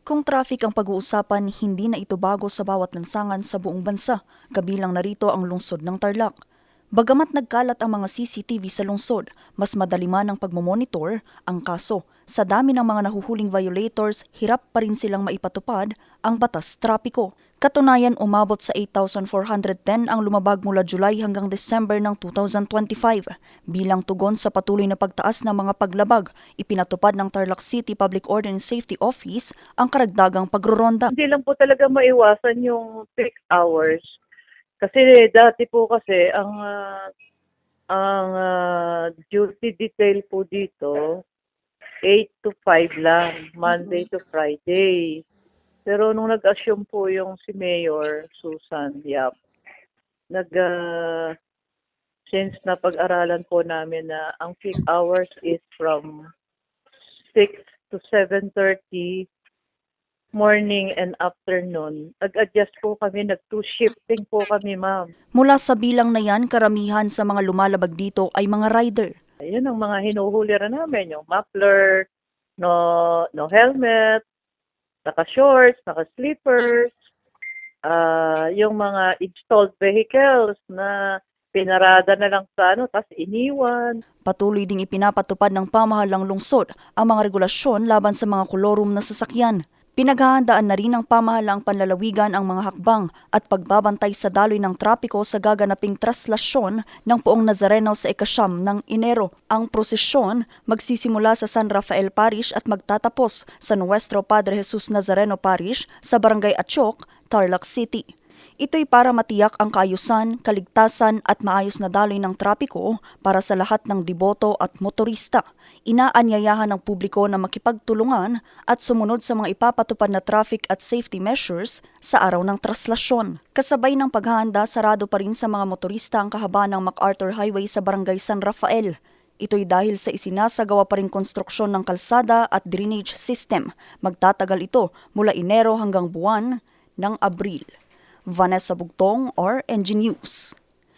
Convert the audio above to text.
Kung traffic ang pag-uusapan, hindi na ito bago sa bawat lansangan sa buong bansa, kabilang narito ang lungsod ng Tarlac. Bagamat nagkalat ang mga CCTV sa lungsod, mas madali man ang pagmomonitor ang kaso. Sa dami ng mga nahuhuling violators, hirap pa rin silang maipatupad ang batas trapiko. Katunayan, umabot sa 8,410 ang lumabag mula July hanggang December ng 2025. Bilang tugon sa patuloy na pagtaas ng mga paglabag, ipinatupad ng Tarlac City Public Order and Safety Office ang karagdagang pagroronda. Hindi lang po talaga maiwasan yung peak hours. Kasi dati po kasi ang duty detail po dito 8 to 5 lang, Monday to Friday. Pero nung nag-assume po yung si Mayor Susan Yap, since na pag-aralan po namin na ang peak hours is from 6 to 7:30 morning and afternoon. Nag-adjust po kami, nag-two shifting po kami, ma'am. Mula sa bilang na yan, karamihan sa mga lumalabag dito ay mga rider. Ayun ang mga hinuhuli rin namin, yung muffler, no helmet, naka-shorts, naka-slippers, yung mga installed vehicles na pinarada na lang sa tapos iniwan. Patuloy ding ipinapatupad ng pamahalang lungsod ang mga regulasyon laban sa mga kolorum na sasakyan. Pinaghahandaan na rin ng pamahalaang panlalawigan ang mga hakbang at pagbabantay sa daloy ng trapiko sa gaganaping traslasyon ng Poong Nazareno sa ika-9 ng Enero. Ang prosesyon magsisimula sa San Rafael Parish at magtatapos sa Nuestro Padre Jesus Nazareno Parish sa Barangay Atioc, Tarlac City. Ito'y para matiyak ang kaayusan, kaligtasan at maayos na daloy ng trapiko para sa lahat ng deboto at motorista. Inaanyayahan ng publiko na makipagtulungan at sumunod sa mga ipapatupad na traffic at safety measures sa araw ng traslasyon. Kasabay ng paghahanda, sarado pa rin sa mga motorista ang kahabaan ng MacArthur Highway sa Barangay San Rafael. Ito'y dahil sa isinasagawa pa rin konstruksyon ng kalsada at drainage system. Magtatagal ito mula Enero hanggang buwan ng Abril. Vanessa Bugtong, RNG News.